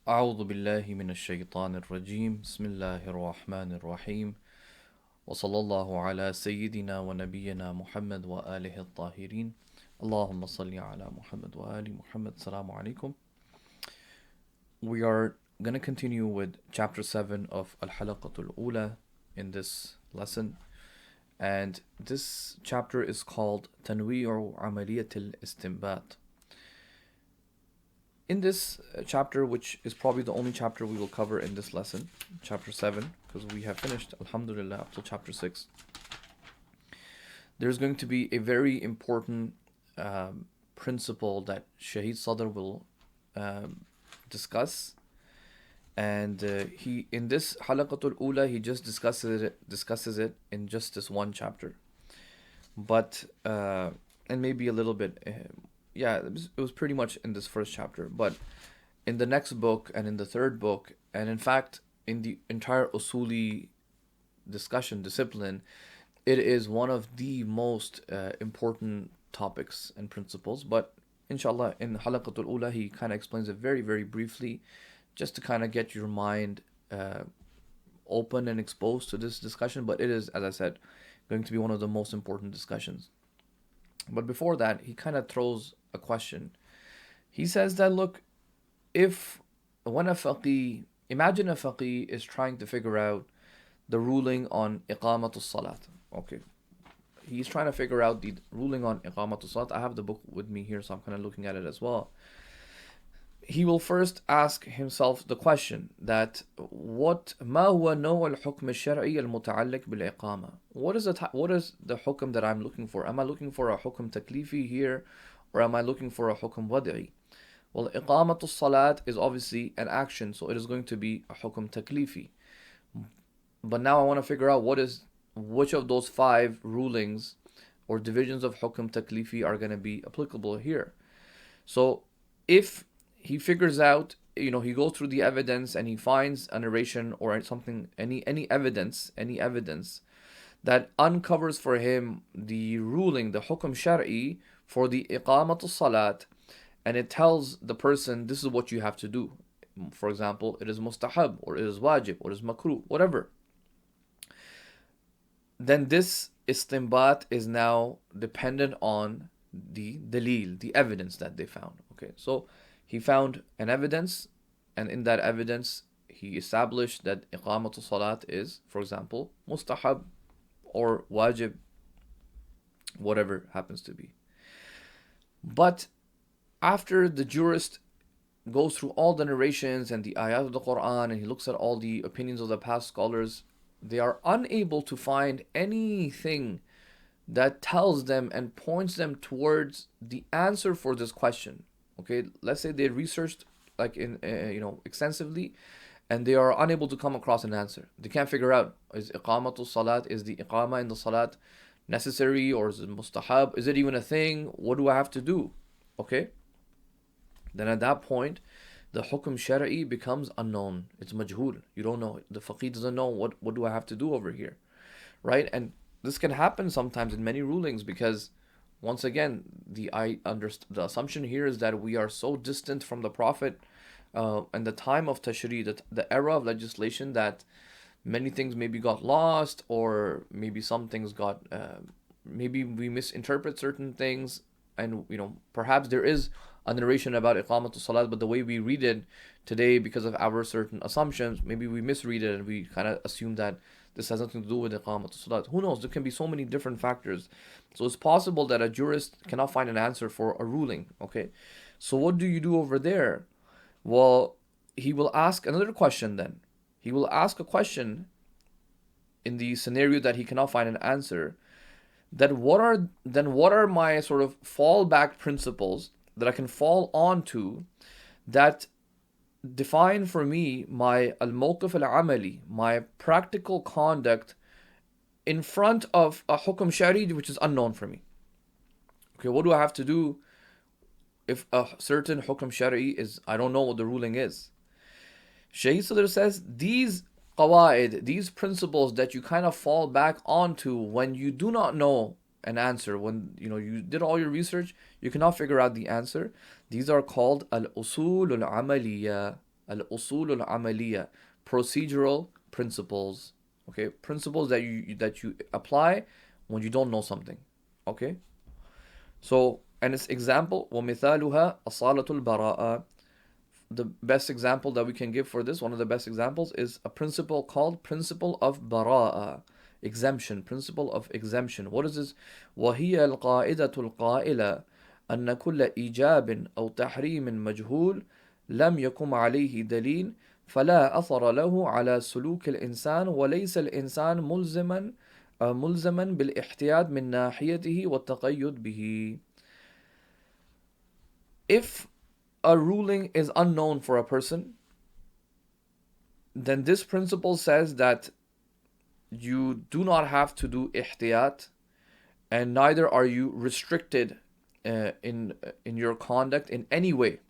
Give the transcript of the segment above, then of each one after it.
أعوذ بالله من الشيطان الرجيم بسم الله الرحمن الرحيم وصلى الله على سيدنا ونبينا محمد وآله الطاهرين اللهم صل على محمد وآل محمد السلام عليكم. We are going to continue with chapter 7 of al-Halaqa al-Ula in this lesson, and this chapter is called Tanwi'u Amaliyat al-Istinbat. In this chapter, which is probably the only chapter we will cover in this lesson, chapter 7, because we have finished, alhamdulillah, up till chapter 6, there's going to be a very important principle that Shahid Sadr will discuss. And he, in this Halaqatul Ula, he just discusses it in just this one chapter. But, and maybe a little bit, it was pretty much in this first chapter. But in the next book and in the third book, and in fact, in the entire Usuli discipline, it is one of the most important topics and principles. But inshallah, in Halaqatul Ula, he kind of explains it very, very briefly, just to kind of get your mind open and exposed to this discussion. But it is, as I said, going to be one of the most important discussions. But before that, he kind of throws a question. He says that, look, when a faqih, imagine a faqih is trying to figure out the ruling on iqamatul salat. Okay, he's trying to figure out the ruling on iqamatul salat. I have the book with me here, so I'm kind of looking at it as well. He will first ask himself the question that ما هو نوع الحكم الشرعي المتعلق بالإقامة? What is the hukm that I'm looking for? Am I looking for a hukm taklifi here, or am I looking for a hukm wadi'i? Well, iqamatul salat is obviously an action, so it is going to be a hukm taklifi. But now I want to figure out which of those 5 rulings or divisions of hukm taklifi are going to be applicable here. So if he figures out, he goes through the evidence and he finds a narration or something, any evidence that uncovers for him the ruling, the hukm shar'i for the iqamatul salat, and it tells the person this is what you have to do. For example, it is mustahab, or it is wajib, or it is makruh, whatever. Then this istinbat is now dependent on the dalil, the evidence that they found. Okay, so he found an evidence, and in that evidence, he established that iqamatul salat is, for example, mustahab or wajib, whatever happens to be. But after the jurist goes through all the narrations and the ayat of the Quran, and he looks at all the opinions of the past scholars, they are unable to find anything that tells them and points them towards the answer for this question. Okay, let's say they researched extensively, and they are unable to come across an answer. They can't figure out, is iqamatul salat, is the iqama in the salat necessary, or is it mustahab? Is it even a thing? What do I have to do? Okay, then at that point, the hukm shara'i becomes unknown. It's majhul. You don't know. The faqih doesn't know what do I have to do over here, right? And this can happen sometimes in many rulings, because once again, the assumption here is that we are so distant from the Prophet and the time of tashri', the era of legislation, that many things maybe got lost, or maybe some things got, maybe we misinterpret certain things, and perhaps there is a narration about iqamatul salat, but the way we read it today, because of our certain assumptions, maybe we misread it and we kind of assume that this has nothing to do with iqamatul salat. Who knows? There can be so many different factors. So it's possible that a jurist cannot find an answer for a ruling. Okay, so what do you do over there? Well, he will ask another question then. He will ask a question in the scenario that he cannot find an answer. That what are my sort of fallback principles that I can fall onto that define for me my al-mawqif al-amali, my practical conduct in front of a hukm shari which is unknown for me. Okay, what do I have to do if a certain hukm shari is, I don't know what the ruling is? Shaykh Sadr says these qawaid, these principles that you kind of fall back onto when you do not know an answer, when you did all your research, you cannot figure out the answer. These are called al-Usul al-Amaliyah. al-Usul al-Amaliyah, procedural principles. Okay, principles that you apply when you don't know something. Okay, so and its example, وَمِثَالُهَا أَصَالَةُ الْبَرَاءَ. The best example that we can give for this, one of the best examples, is a principle called principle of bara'a, exemption, principle of exemption. What is this? وَهِيَ الْقَاعِدَةُ الْقَائِلَةُ أَنَّ كُلَّ إِيجَابٍ أَوْ تَحْرِيمٍ مَجْهُولٍ لم يقم عليه دليل فلا أثر له على سلوك الإنسان وليس الإنسان ملزما بالاحتياط من ناحيته والتقيد به. If a ruling is unknown for a person, then this principle says that you do not have to do ihtiyat, and neither are you restricted in your conduct in any way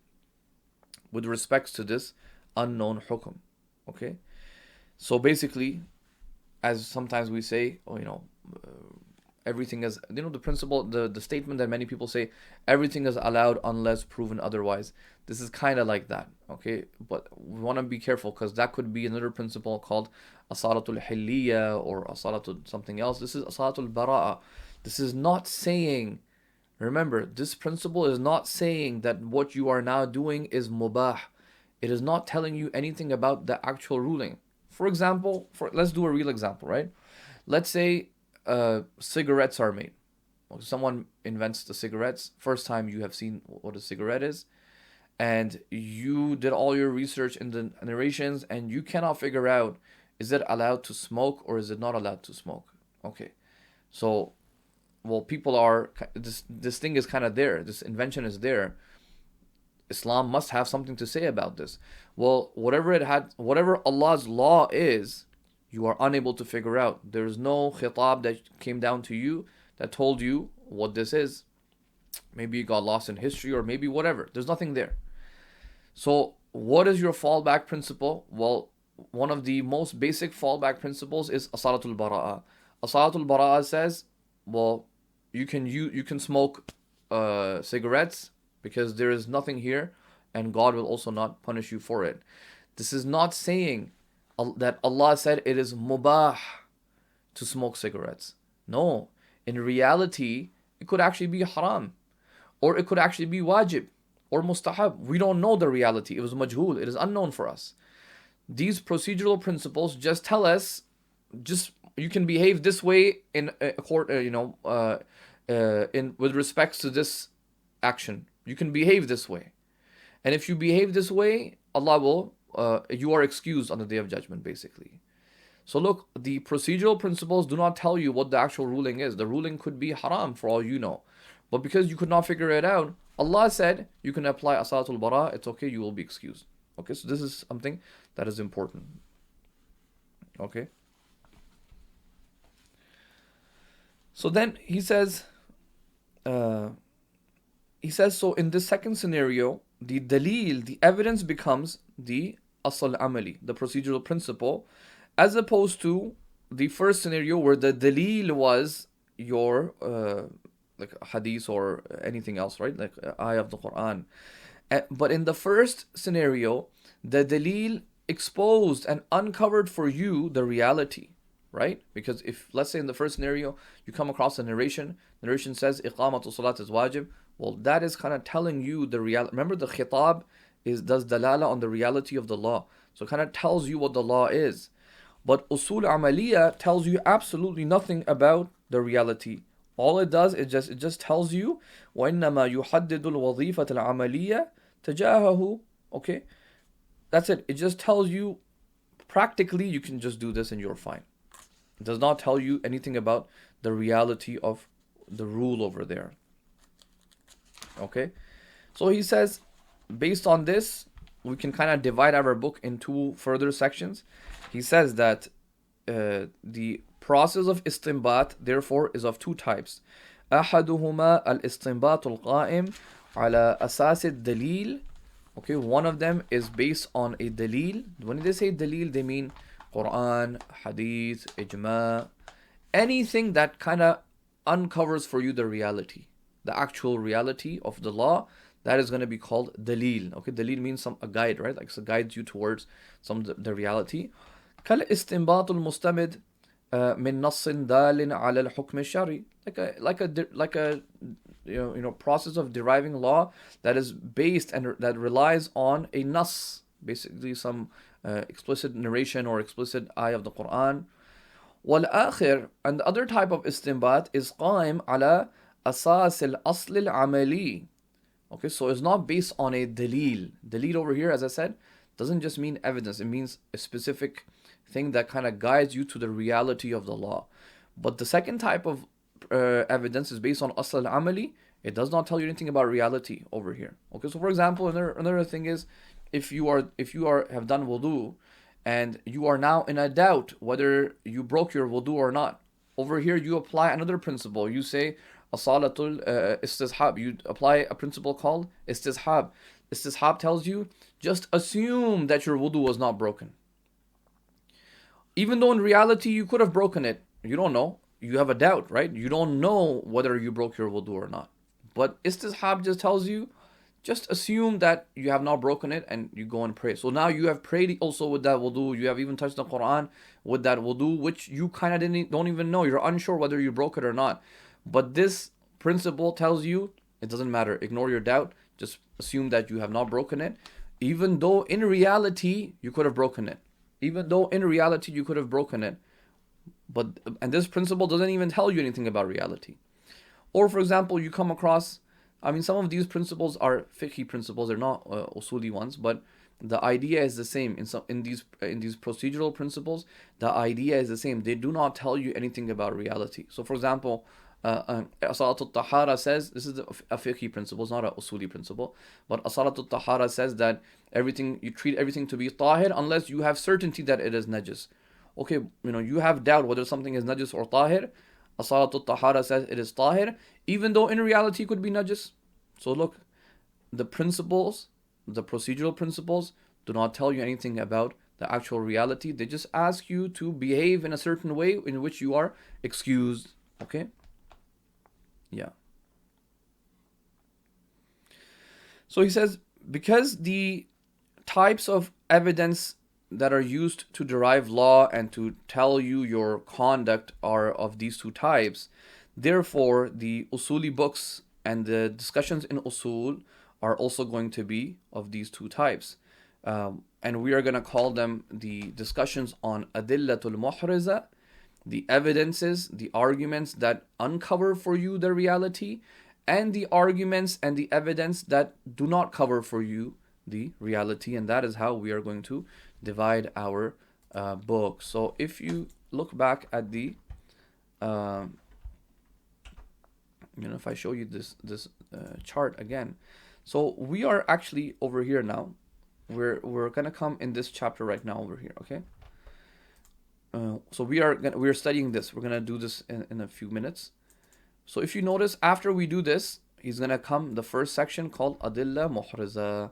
with respects to this unknown hukum. Okay, so basically, as sometimes we say, everything is, the principle, the statement that many people say, everything is allowed unless proven otherwise. This is kind of like that, okay? But we want to be careful, because that could be another principle called asalatul hilliyah or asalatul something else. This is asalatul bara'a. This is not saying, remember, this principle is not saying that what you are now doing is mubah. It is not telling you anything about the actual ruling. For example, let's do a real example, right? Let's say cigarettes are made. Someone invents the cigarettes. First time you have seen what a cigarette is, and you did all your research in the narrations, and you cannot figure out, is it allowed to smoke or is it not allowed to smoke? Okay, so people are, this thing is kind of there. This invention is there. Islam must have something to say about this. Well, whatever Allah's law is, you are unable to figure out. There is no khitab that came down to you that told you what this is. Maybe it got lost in history, or maybe whatever. There's nothing there. So what is your fallback principle? Well, one of the most basic fallback principles is asalatul bara'a. Asalatul bara'a says, well, you can smoke cigarettes because there is nothing here, and God will also not punish you for it. This is not saying that Allah said it is mubah to smoke cigarettes. No, in reality, it could actually be haram, or it could actually be wajib or mustahab. We don't know the reality. It was majhul. It is unknown for us. These procedural principles just tell us, you can behave this way in court, in with respects to this action. You can behave this way, and if you behave this way, Allah will, you are excused on the Day of Judgment, basically. So look, the procedural principles do not tell you what the actual ruling is. The ruling could be haram for all you know, but because you could not figure it out, Allah said you can apply asalatul bara. It's okay. You will be excused. Okay, so this is something that is important. Okay. So then he says, so in this second scenario, the dalil, the evidence, becomes the asal amali, the procedural principle, as opposed to the first scenario where the dalil was your like hadith or anything else, right? Like ayah of the Quran. But in the first scenario, the dalil exposed and uncovered for you the reality, right? Because if, let's say in the first scenario, you come across a narration says iqamatu salat is wajib. Well, that is kind of telling you the reality. Remember, the khitab does dalala on the reality of the law. So it kind of tells you what the law is. But usul amaliya tells you absolutely nothing about the reality. All it does is it just tells you وَإِنَّمَا يُحَدِّدُ الْوَظِيفَةَ الْعَمَلِيَّةَ تَجَاهَهُ. Okay, that's it. It just tells you practically you can just do this and you're fine. It does not tell you anything about the reality of the rule over there. Okay, so he says, based on this, we can kind of divide our book in two further sections. He says that the process of istinbat, therefore, is of two types. أحدهما الاستنباط القائم على أساس الدليل. Okay, one of them is based on a dalil. When they say dalil, they mean Quran, hadith, ijma, anything that kind of uncovers for you the reality, the actual reality of the law. that is going to be called dalil. Okay, dalil means a guide, right? Like, so guides you towards the reality. كالاستنباط المستمد من نص دال على الحكم الشرعي, like a process of deriving law that is based and that relies on a nas, basically some explicit narration or explicit ayah of the Quran. والآخر, and the other type of istinbat is قائم على أساس الأصل العملي. Okay, so it's not based on a dalil. Dalil over here, as I said, doesn't just mean evidence. It means a specific thing that kind of guides you to the reality of the law. But the second type of evidence is based on asl al-amali. It does not tell you anything about reality over here. Okay, so for example, another thing is, if you have done wudu and you are now in a doubt whether you broke your wudu or not. Over here, you apply another principle. You say asalatul istishab. You apply a principle called istishab. Istishab tells you, just assume that your wudu was not broken. Even though in reality you could have broken it. You don't know. You have a doubt, right? You don't know whether you broke your wudu or not. But istishab just tells you, just assume that you have not broken it and you go and pray. So now you have prayed also with that wudu. You have even touched the Quran with that wudu, which you kind of don't even know. You're unsure whether you broke it or not. But this principle tells you it doesn't matter. Ignore your doubt. Just assume that you have not broken it, even though in reality you could have broken it. Even though in reality you could have broken it. And this principle doesn't even tell you anything about reality. Or for example, you come across, some of these principles are fiqhi principles, they're not usuli ones, but the idea is the same. In these procedural principles, the idea is the same. They do not tell you anything about reality. So for example, Asalatul Tahara says, this is a fiqhi principle, it's not an usuli principle, but Asalatul Tahara says that you treat everything to be tahir unless you have certainty that it is najis. Okay, you have doubt whether something is najis or tahir. Asalatul Tahara says it is tahir, even though in reality it could be najis. So look, the principles, the procedural principles, do not tell you anything about the actual reality. They just ask you to behave in a certain way in which you are excused. Okay? Yeah. So he says, because the types of evidence that are used to derive law and to tell you your conduct are of these two types, therefore the usuli books and the discussions in usul are also going to be of these two types. And we are going to call them the discussions on adillatul muhriza, the evidences, the arguments that uncover for you the reality, and the arguments and the evidence that do not cover for you the reality. And that is how we are going to divide our book. So if you look back at the if I show you this chart again, so we are actually over here now. We're gonna come in this chapter right now over here. Okay. So we're studying this. We're gonna do this in a few minutes. So if you notice, after we do this, he's gonna come the first section called Adilla Muhriza.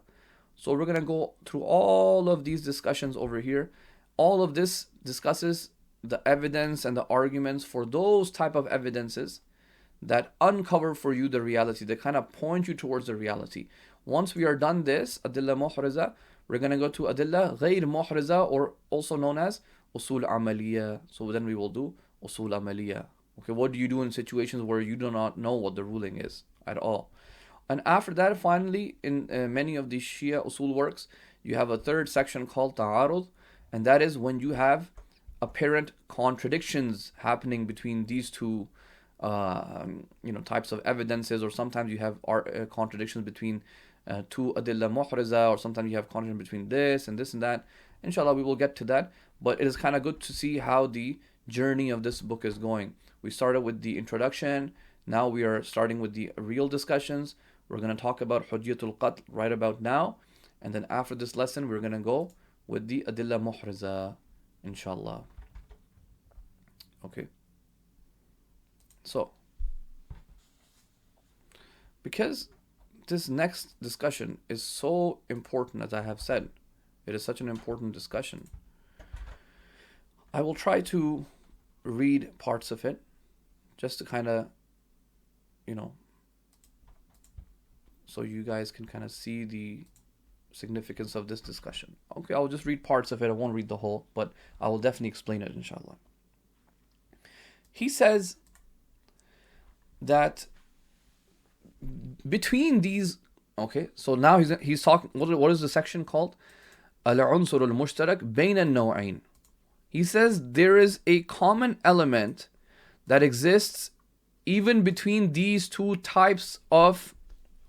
So we're gonna go through all of these discussions over here. All of this discusses the evidence and the arguments for those type of evidences that uncover for you the reality, that kind of point you towards the reality. Once we are done this, Adilla Muhriza, we're gonna go to Adilla Ghayr Muhriza, or also known as Usul Amaliya. So then we will do Usul Amaliya. Okay, what do you do in situations where you do not know what the ruling is at all? And after that, finally, in many of the Shia Usul works, you have a third section called Ta'arud, and that is when you have apparent contradictions happening between these two types of evidences, or sometimes you have contradictions between two Adilla Muhriza, or sometimes you have contradiction between this and that. Inshallah, we will get to that, but it is kind of good to see how the journey of this book is going. We started with the introduction, now we are starting with the real discussions. We're going to talk about Hujjiyatul al-Qat right about now, and then after this lesson we're going to go with the Adilla Muhriza, inshallah. Okay. So, because this next discussion is so important, as I have said, it is such an important discussion, I will try to read parts of it just to kind of, so you guys can kind of see the significance of this discussion. Okay, I'll just read parts of it. I won't read the whole, but I will definitely explain it, inshallah. He says that between these, okay, so now he's talking, what is the section called? Al-Unsur al-Mushtarak Bayn al-Naw'ayn. He says there is a common element that exists even between these two types of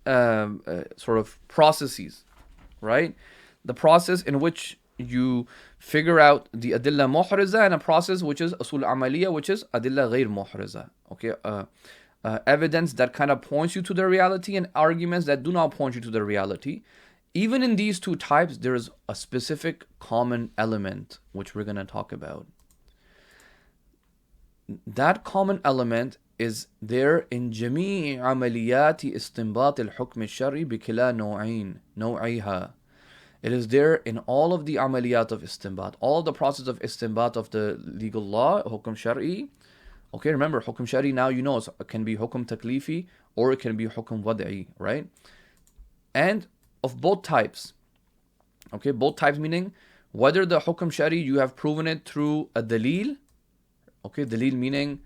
sort of processes, right? The process in which you figure out the adilla muhriza, and a process which is usul amaliya, which is adilla ghair muhriza. Okay, evidence that kind of points you to the reality and arguments that do not point you to the reality. Even in these two types, there is a specific common element which we're going to talk about. That common element is there in جميع عمليات استنباط الحكم الشرعي بكلا نوعين نوعيها. It is there in all of the amaliyat of istinbat, all of the process of istinbat of the legal law, hukum shari. Okay, remember, hukum shari now you know it can be hukum taklifi or it can be hukum wad'i, right? And of both types. Okay, both types meaning whether the hukum shari you have proven it through a dalil. Okay, dalil meaning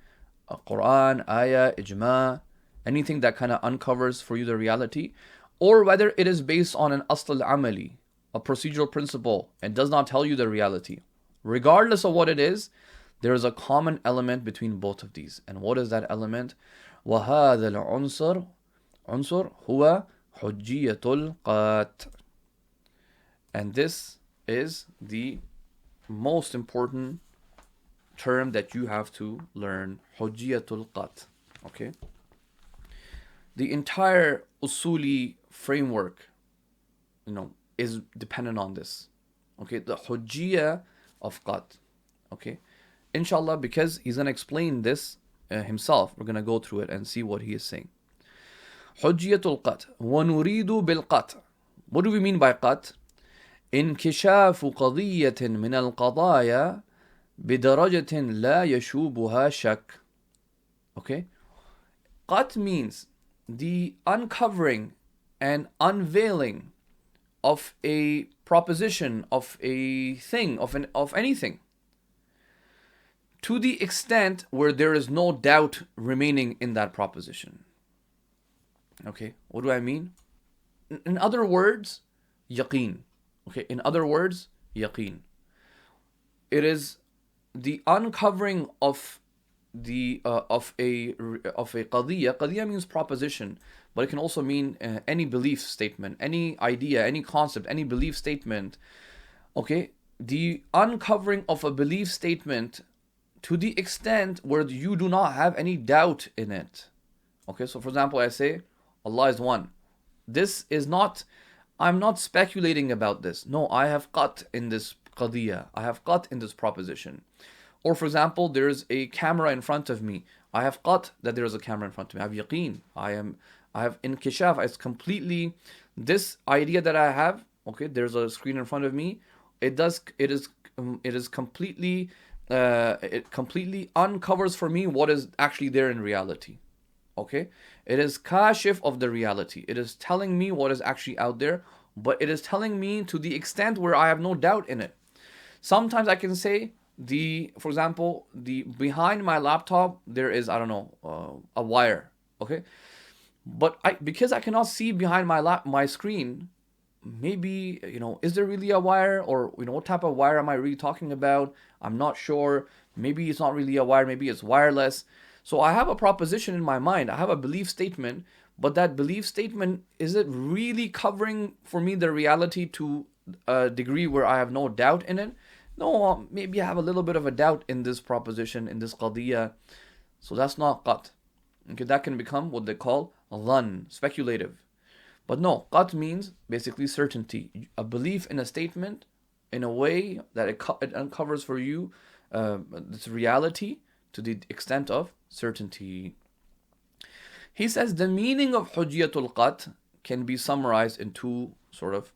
a Quran, ayah, ijma, anything that kind of uncovers for you the reality, or whether it is based on an asl al-amali, a procedural principle, and does not tell you the reality. Regardless of what it is, there is a common element between both of these. And what is that element? وَهَذَا الْعُنصُرُ هُوَ حُجِّيَّةُ الْقَاتِ. And this is the most important term that you have to learn, Hujjiyatul Qat. Okay? The entire usuli framework, is dependent on this. Okay? The Hujjiyyah of Qat. Okay? Inshallah, because he's going to explain this himself, we're going to go through it and see what he is saying. Hujjiyatul Qat. وَنُرِيدُ بِالْقَطْ. What do we mean by Qat? انكشاف قضية من القضايا بدرجة لا يشوبها شك. Okay? Qat means the uncovering and unveiling of a proposition, of a thing, of anything, to the extent where there is no doubt remaining in that proposition. Okay, what do I mean? In other words, yaqeen. Okay, in other words, yaqeen. It is the uncovering of the of a qadiyya. Qadiyya means proposition, but it can also mean any belief statement, any idea, any concept, any belief statement. Okay, the uncovering of a belief statement to the extent where you do not have any doubt in it. Okay, so for example, I say Allah is one. This is not, I'm not speculating about this. No, I have qat in this qadiyya. I have qat in this proposition. Or for example, there's a camera in front of me. I have qat that there is a camera in front of me. I have yaqeen. I have inkishaf. It's completely, this idea that I have, okay, there's a screen in front of me. It is completely, it completely uncovers for me what is actually there in reality. Okay, it is kashif of the reality. It is telling me what is actually out there, but it is telling me to the extent where I have no doubt in it. Sometimes I can say for example, behind my laptop there is, I don't know, a wire. Okay, but because I cannot see behind my screen, maybe, is there really a wire, or what type of wire am I really talking about? I'm not sure. Maybe it's not really a wire. Maybe it's wireless. So I have a proposition in my mind. I have a belief statement, but that belief statement, is it really covering for me the reality to a degree where I have no doubt in it? No, maybe I have a little bit of a doubt in this proposition, in this qadiyya. So that's not qat. Okay, that can become what they call dhann, speculative. But no, qat means basically certainty. A belief in a statement in a way that it uncovers for you this reality to the extent of certainty. He says the meaning of Hujjiyatul Qat can be summarized in two sort of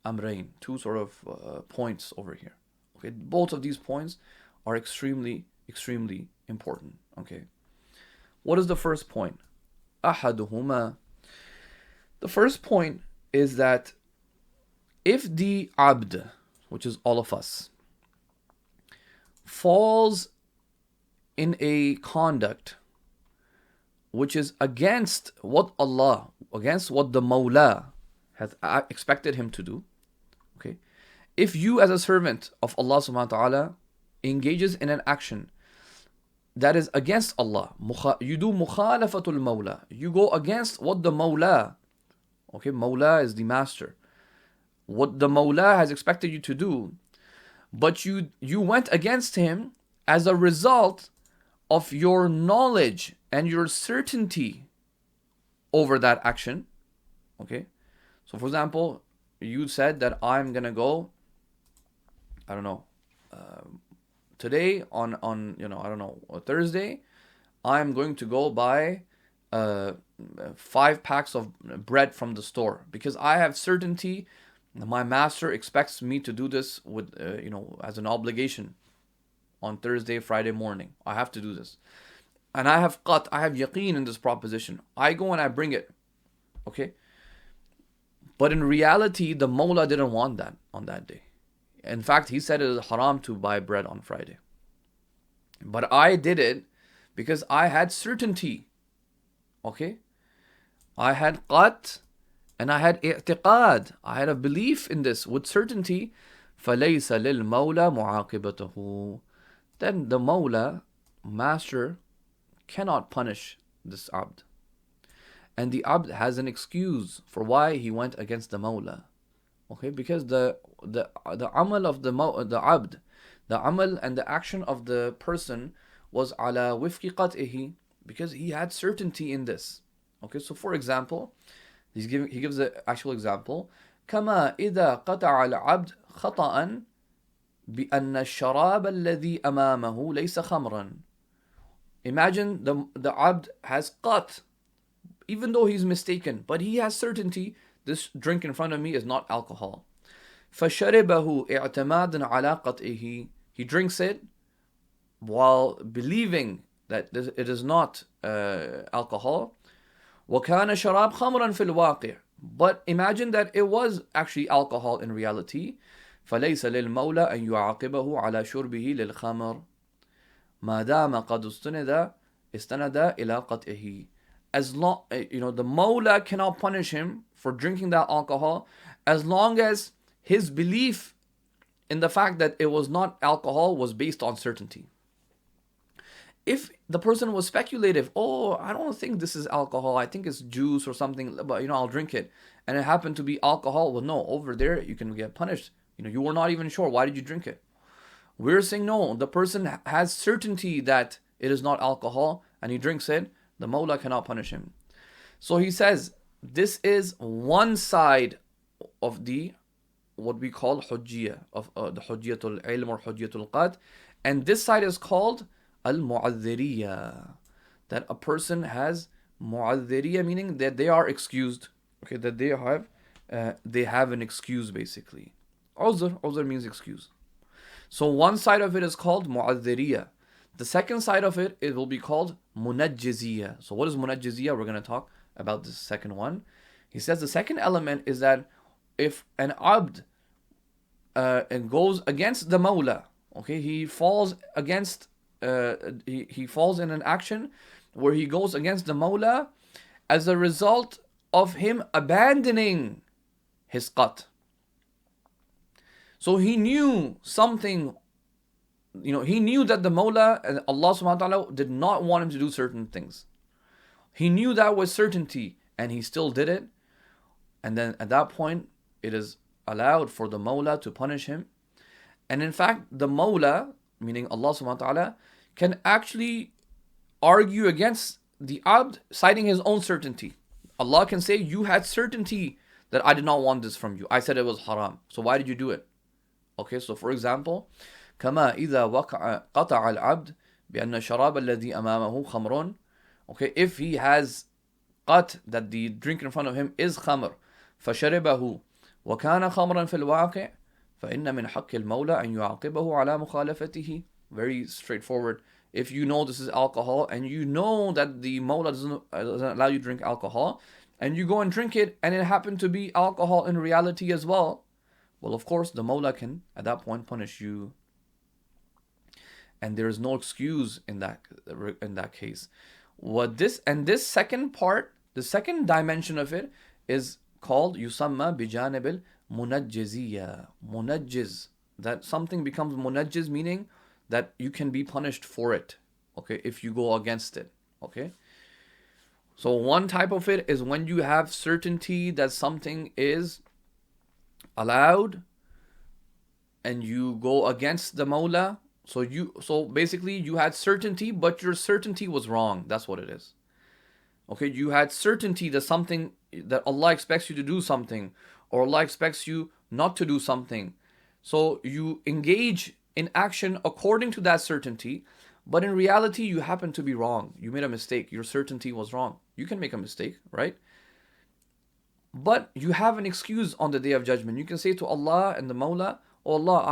amrain, two sort of points over here. Okay, both of these points are extremely, extremely important. Okay, what is the first point? أحدهما. The first point is that if the abd, which is all of us, falls in a conduct which is against what Allah, against what the Mawla has expected him to do, okay? If you as a servant of Allah subhanahu wa ta'ala engages in an action that is against Allah, you do mukhalafatul Mawla, you go against what the Mawla, okay, Mawla is the master, what the Mawla has expected you to do, but you went against him as a result of your knowledge and your certainty over that action, okay? So for example, you said that I'm gonna go, I don't know, today on I don't know, Thursday, I'm going to go buy 5 packs of bread from the store because I have certainty my master expects me to do this with as an obligation on Thursday, Friday morning. I have to do this. And I have qat, I have yaqeen in this proposition. I go and I bring it. Okay? But in reality, the Mawla didn't want that on that day. In fact, he said it is haram to buy bread on Friday. But I did it because I had certainty. Okay? I had qat and I had i'tiqad. I had a belief in this with certainty. فَلَيْسَ لِلْمَوْلَى مُعَاقِبَتُهُ. Then the Mawla, master, cannot punish this abd. And the abd has an excuse for why he went against the Mawla. Okay, because the amal of the abd, the amal and the action of the person was ala wifqi qat'ihi, because he had certainty in this. Okay, so for example, he gives an actual example. كما إذا قطع العبد خطأ بأن الشراب الذي أمامه ليس خمرا. Imagine the abd has qat, even though he's mistaken, but he has certainty this drink in front of me is not alcohol. فشربه اعتمادا على قطعه. He drinks it while believing that it is not alcohol. وكان شراب خمرا في الواقع. But imagine that it was actually alcohol in reality. فليس للمولى أن يعاقبه على شربه للخمر ما دام قد استند إلى قطعه. As long, the Mawla cannot punish him for drinking that alcohol as long as his belief in the fact that it was not alcohol was based on certainty. If the person was speculative, I don't think this is alcohol, I think it's juice or something, but I'll drink it, and it happened to be alcohol, well, no, over there you can get punished. You were not even sure, why did you drink it? We're saying no, the person has certainty that it is not alcohol and he drinks it, the Mawla cannot punish him. So he says this is one side of the what we call Hujjiyyah, of the Hujjiyyatul Ilm or Hujjiyyatul Qat, and this side is called al-Mu'adhiriyah, that a person has Mu'adhiriyah, meaning that they are excused, okay, that they have an excuse basically. Uzr means excuse. So one side of it is called Mu'adhiriyah. The second side of it will be called Munajjiziyah. So what is Munajjiziyah? We're going to talk about this second one. He says the second element is that if an abd and goes against the Mawla, okay, he falls against, he falls in an action where he goes against the Mawla as a result of him abandoning his qat. So he knew something, he knew that the Mawla and Allah subhanahu wa ta'ala did not want him to do certain things. He knew that with certainty and he still did it. And then at that point, it is allowed for the Mawla to punish him. And in fact, the Mawla, meaning Allah subhanahu wa ta'ala, can actually argue against the abd, citing his own certainty. Allah can say, you had certainty that I did not want this from you. I said it was haram. So why did you do it? Okay, so for example, كما إذا قطع العبد بأن الشراب الذي أمامه خمر. Okay, if he has qat, that the drink in front of him is khamr, فشربه وكان خمرا في الواقع فإن من حق المولى أن يعاقبه على مخالفته. Very straightforward if you know this is alcohol and you know that the Mawla doesn't allow you to drink alcohol, and you go and drink it and it happened to be alcohol in reality as well, well, of course, the Mawla can at that point punish you. And there is no excuse in that case. This second part, the second dimension of it, is called yusamma bijanabil munajjiziyya. Munajjiz, that something becomes munajjiz, meaning that you can be punished for it, okay, if you go against it, okay. So one type of it is when you have certainty that something is allowed and you go against the Mawla. So basically you had certainty, but your certainty was wrong. That's what it is. Okay, you had certainty that something, that Allah expects you to do something, or Allah expects you not to do something. So you engage in action according to that certainty, but in reality you happen to be wrong. You made a mistake. Your certainty was wrong. You can make a mistake, right? But you have an excuse on the Day of Judgment. You can say to Allah and the Mawla, oh Allah,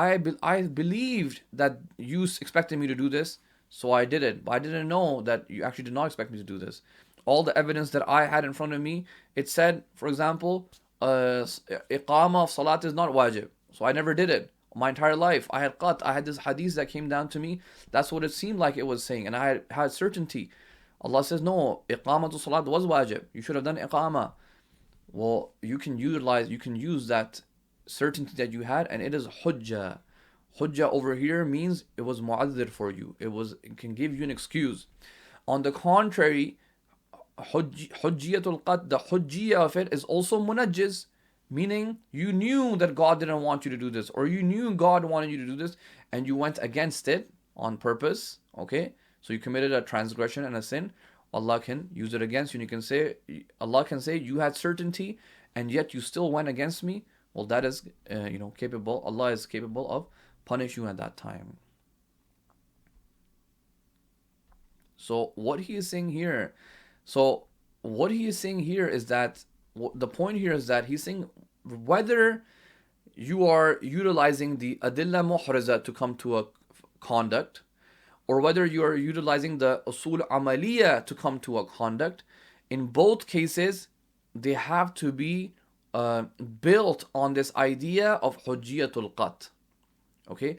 I believed that you expected me to do this, so I did it. But I didn't know that you actually did not expect me to do this. All the evidence that I had in front of me, it said, for example, iqama of salat is not wajib. So I never did it. My entire life, I had qat. I had this hadith that came down to me. That's what it seemed like it was saying. And I had certainty. Allah says, no, iqama to salat was wajib. You should have done iqama. Well, you can use that certainty that you had, and it is hujjah. Hujjah over here means it was mu'adhir for you. It can give you an excuse. On the contrary, Hujjiyyatul-Qat, the Hujjiyyah of it is also munajjiz, meaning you knew that God didn't want you to do this, or you knew God wanted you to do this, and you went against it on purpose, okay? So you committed a transgression and a sin. Allah can use it against you, and Allah can say, you had certainty, and yet you still went against me. Well, that is, capable. Allah is capable of punish you at that time. So what he is saying here is that the point here is that he's saying whether you are utilizing the adilla muhraza to come to a conduct, or whether you are utilizing the usul amaliya to come to a conduct, in both cases they have to be built on this idea of hujjiyatul qat. Okay,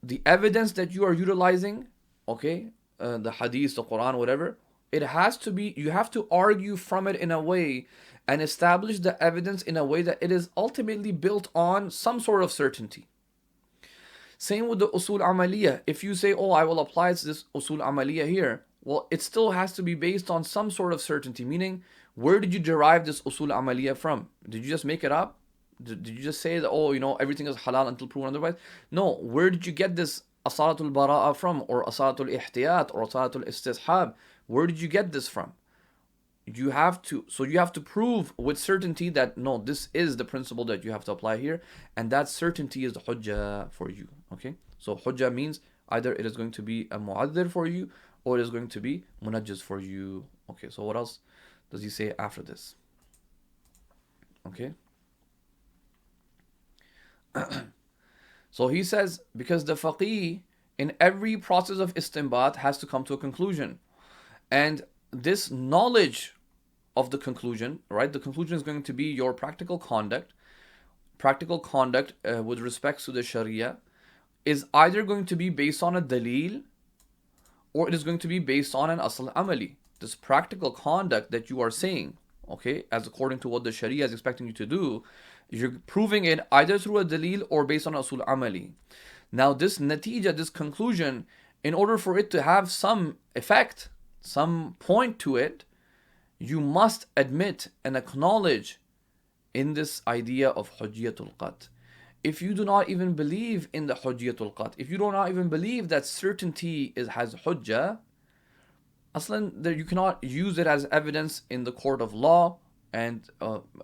the evidence that you are utilizing, okay, the hadith, the Quran, whatever, it has to be, you have to argue from it in a way and establish the evidence in a way that it is ultimately built on some sort of certainty. Same with the usul amaliyah. If you say, oh, I will apply this usul amaliyah here, well, it still has to be based on some sort of certainty, meaning, where did you derive this usul amaliyah from? Did you just make it up? Did you just say that, oh, everything is halal until proven otherwise? No, where did you get this asalatul bara'a from, or asalatul ihtiyat, or asalatul istishab? Where did you get this from? You have to prove with certainty that, no, this is the principle that you have to apply here, and that certainty is the hujjah for you, okay? So hujjah means either it is going to be a mu'adhir for you, or it is going to be munajjiz for you. Okay, so what else does he say after this? Okay. So he says, because the faqih in every process of istinbat has to come to a conclusion. And this knowledge of the conclusion, right? The conclusion is going to be your practical conduct. Practical conduct with respect to the Sharia is either going to be based on a dalil, or it is going to be based on an asl amali. This practical conduct that you are saying, okay, as according to what the Sharia is expecting you to do, you're proving it either through a dalil or based on asul amali. Now this natija, this conclusion, in order for it to have some effect, some point to it, you must admit and acknowledge in this idea of hujjiyatul qat. If you do not even believe in the hujjiyatul qat, if you do not even believe that certainty has hujjah, aslan, you cannot use it as evidence in the court of law, and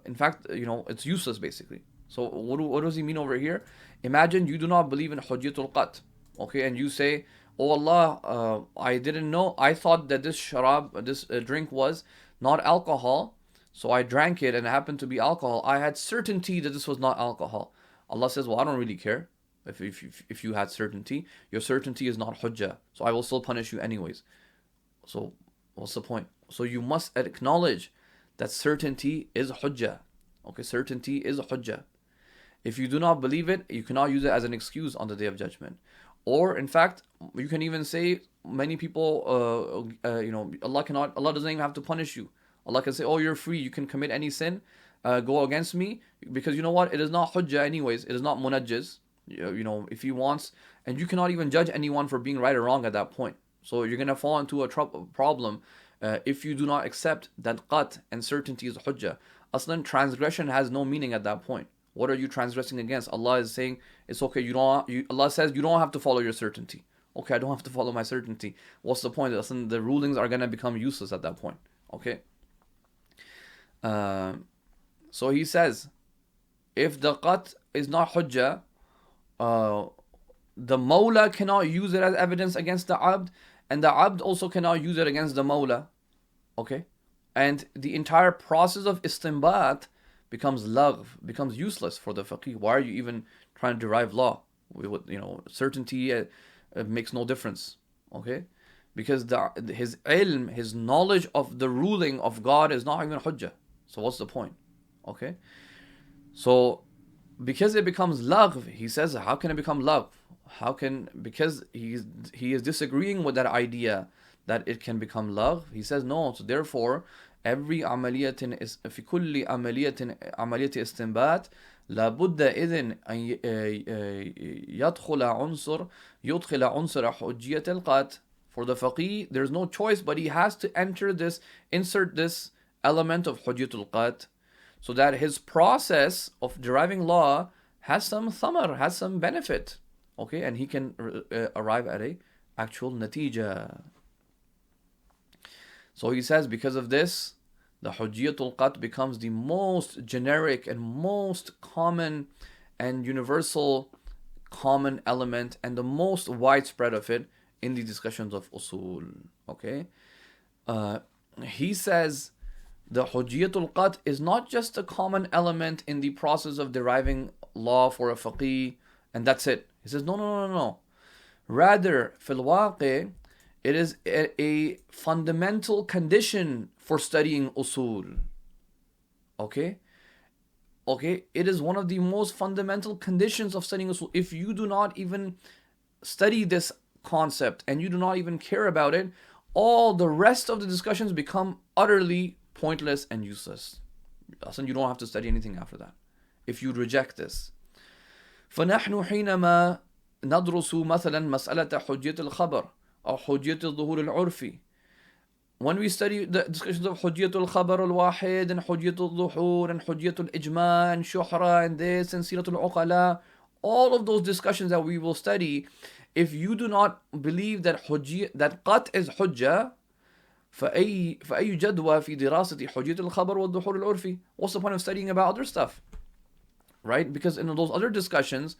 in fact, it's useless basically. So what does he mean over here? Imagine you do not believe in hujjiyatul qat, okay, and you say, oh Allah, I didn't know, I thought that this sharab, this drink was not alcohol, so I drank it and it happened to be alcohol. I had certainty that this was not alcohol. Allah says, well, I don't really care. If you had certainty, your certainty is not hujjah. So I will still punish you anyways. So what's the point? So you must acknowledge that certainty is hujjah. Okay, certainty is hujjah. If you do not believe it, you cannot use it as an excuse on the Day of Judgment. Or in fact, you can even say many people, Allah doesn't even have to punish you. Allah can say, oh, you're free, you can commit any sin, go against me, because you know what? It is not hujjah anyways. It is not munajjiz. If he wants, and you cannot even judge anyone for being right or wrong at that point. So you're gonna fall into a problem if you do not accept that qat and certainty is hujjah. Aslan, transgression has no meaning at that point. What are you transgressing against? Allah is saying it's okay. Allah says you don't have to follow your certainty. Okay, I don't have to follow my certainty. What's the point? Aslan, the rulings are gonna become useless at that point. Okay. So he says, if the qat is not hujjah, the Mawla cannot use it as evidence against the Abd, and the Abd also cannot use it against the Mawla. Okay? And the entire process of istinbat becomes lagh, becomes useless for the faqih. Why are you even trying to derive law? Certainty makes no difference. Okay? Because his ilm, his knowledge of the ruling of God is not even hujjah. So what's the point? Okay? So because it becomes lagh, he says, how can it become lagh? Because he is disagreeing with that idea that it can become lagh. He says no. So therefore, every amaliyatin is fi kulli amaliyati istinbat لابد إذن أن يدخل عنصر حجية القات. For the faqih, there's no choice, but he has to insert this element of hujjatul qat, so that his process of deriving law has some thamar, has some benefit. Okay, and he can arrive at a actual natija. So he says, because of this, the Hujjiyatul Qat becomes the most generic and most common and universal common element and the most widespread of it in the discussions of Usul. Okay? He says the Hujjiyatul Qat is not just a common element in the process of deriving law for a faqih and that's it. He says, no. Rather, fil waqi, it is a fundamental condition for studying usul. Okay? It is one of the most fundamental conditions of studying usul. If you do not even study this concept and you do not even care about it, all the rest of the discussions become utterly pointless and useless. You don't have to study anything after that if you reject this. فنحن حينما ندرس مثلا مسألة حجية الخبر أو حجية الظهور العرفي. When we study the discussions of حجية الخبر الواحد and حجية الظهور and حجية الإجماع and شهرة and this and سيرة العقلاء, all of those discussions that we will study, if you do not believe that قط is حجة, فأي جدوى في دراسة حجية الخبر والظهور العرفي? What's the point of studying about other stuff? Right? Because in those other discussions,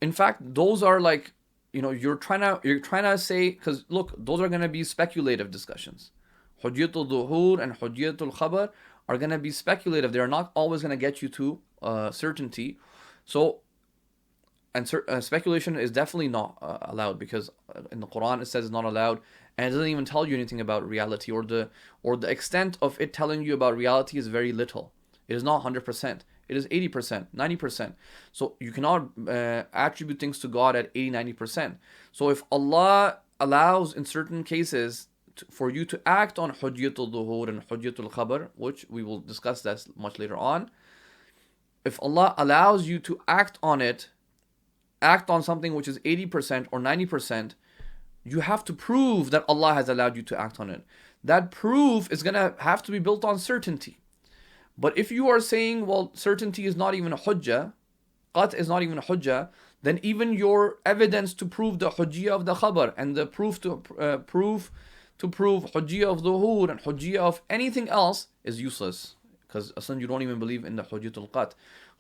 in fact, those are like, you're trying to say, because look, those are going to be speculative discussions. Hujjiyatul Dhuhur and Hujjiyatul Khabar are going to be speculative. They're not always going to get you to certainty. So, and speculation is definitely not allowed, because in the Quran it says it's not allowed, and it doesn't even tell you anything about reality, or the extent of it telling you about reality is very little. It is not 100%. It is 80%, 90%. So you cannot attribute things to God at 80, 90%. So if Allah allows in certain cases for you to act on Hujjiyatul Dhuhur and Hujjiyatul Khabar, which we will discuss that much later on, if Allah allows you to act on something which is 80% or 90%, you have to prove that Allah has allowed you to act on it. That proof is going to have to be built on certainty. But if you are saying, well, certainty is not even a hujjah, qat is not even a hujjah, then even your evidence to prove the hujjiyyah of the khabar and the proof to prove hujjiyyah of dhuhur and hujjiyyah of anything else is useless. Because you don't even believe in the hujjiyatul qat.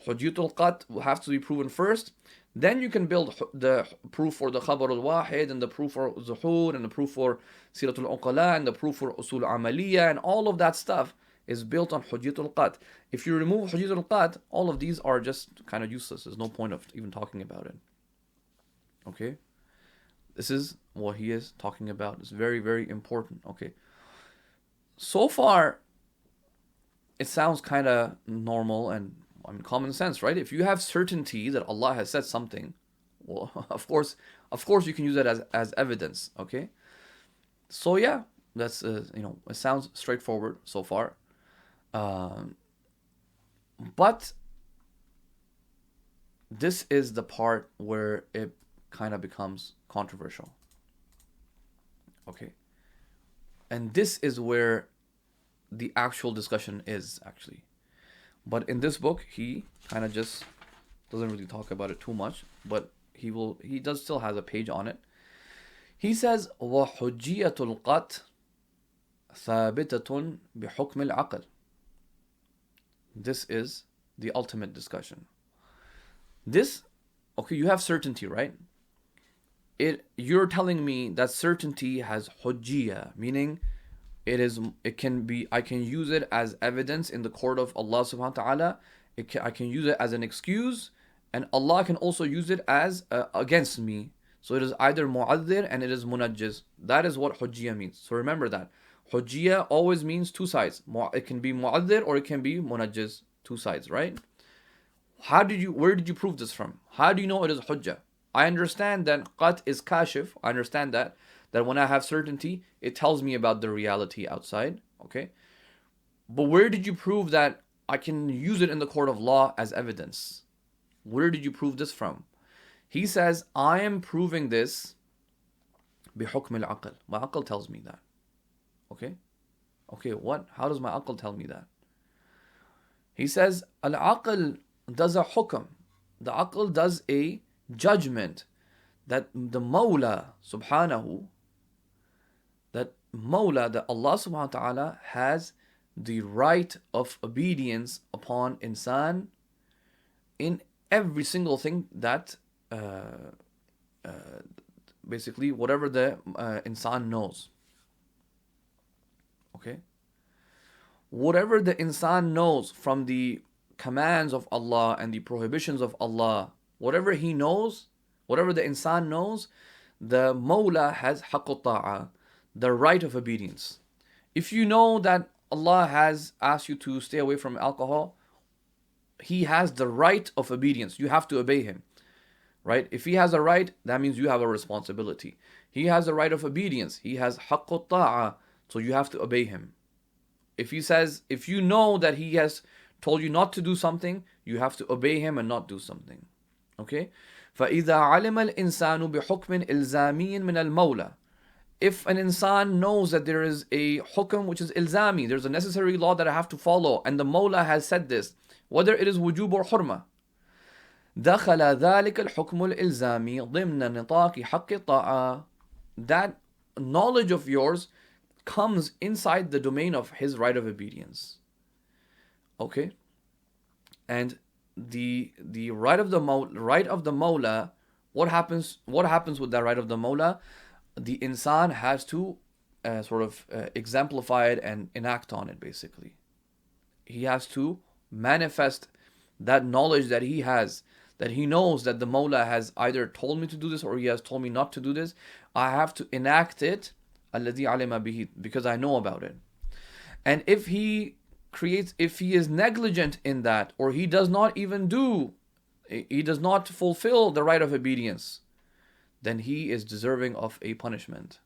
Hujjiyatul qat will have to be proven first. Then you can build the proof for the khabar al-wahid and the proof for zuhur and the proof for siratul uqala and the proof for usul amaliyah, and all of that stuff is built on Hujjiyatul Qat. If you remove Hujjiyatul Qat, all of these are just kind of useless. There's no point of even talking about it. Okay, this is what he is talking about. It's very, very important. Okay, so far it sounds kind of normal and, I mean, common sense, right? If you have certainty that Allah has said something, well, of course, you can use that as evidence. Okay, so yeah, that's it sounds straightforward so far, um, but this is the part where it kind of becomes controversial. Okay, and this is where the actual discussion is actually. But in this book, he kind of just doesn't really talk about it too much, but he does still has a page on it. He says, وَحُجِّيَّةُ الْقَطْ ثَابِتَةٌ بِحُكْمِ الْعَقْلِ. This is the ultimate discussion. This, okay, you have certainty, right? You're telling me that certainty has hujjiyyah, meaning I can use it as evidence in the court of Allah subhanahu wa ta'ala. I can use it as an excuse, and Allah can also use it as against me. So it is either mu'addir and it is munajjiz. That is what hujjiyyah means. So remember that. Hujjiyyah always means two sides. It can be mu'addir or it can be munajjiz. Two sides, right? Where did you prove this from? How do you know it is hujjah? I understand that qat is kashif. I understand that when I have certainty, it tells me about the reality outside. Okay? But where did you prove that I can use it in the court of law as evidence? Where did you prove this from? He says, I am proving this بحكم العقل. My aql tells me that. Okay? Okay, what? How does my aql tell me that? He says, al-aql does a hukm. The aql does a judgment that the Mawla subhanahu, that Allah subhanahu wa ta'ala has the right of obedience upon insan in every single thing that basically whatever the insan knows. Okay? Whatever the insan knows from the commands of Allah and the prohibitions of Allah, whatever he knows, whatever the insan knows, the Mawla has haqqu ta'a, the right of obedience. If you know that Allah has asked you to stay away from alcohol, He has the right of obedience. You have to obey Him. Right? If He has a right, that means you have a responsibility. He has a right of obedience. He has haqqu ta'a, so you have to obey Him. If you know that He has told you not to do something, you have to obey Him and not do something. Okay? فَإِذَا عَلِمَ الْإِنسَانُ بِحُكْمٍ إِلْزَامِيٍّ مِنَ الْمَوْلَى. If an insan knows that there is a hukm which is ilzami, there's a necessary law that I have to follow, and the Mawla has said this, whether it is wujub or hurma, دَخَلَ ذَلِكَ الْحُكْمُ الْإِلْزَامِي ضِمْنَ نِطَاقِ حَقِّ طَاعَةٍ. That knowledge of yours comes inside the domain of His right of obedience. Okay? And the right of the Mawla, what happens with that right of the Mawla? The insan has to exemplify it and enact on it, basically. He has to manifest that knowledge that he has, that he knows that the Mawla has either told me to do this or He has told me not to do this. I have to enact it, الَّذِي عَلِمَ بِهِ, because I know about it. And if he is negligent in that, or he does not fulfill the right of obedience, then he is deserving of a punishment.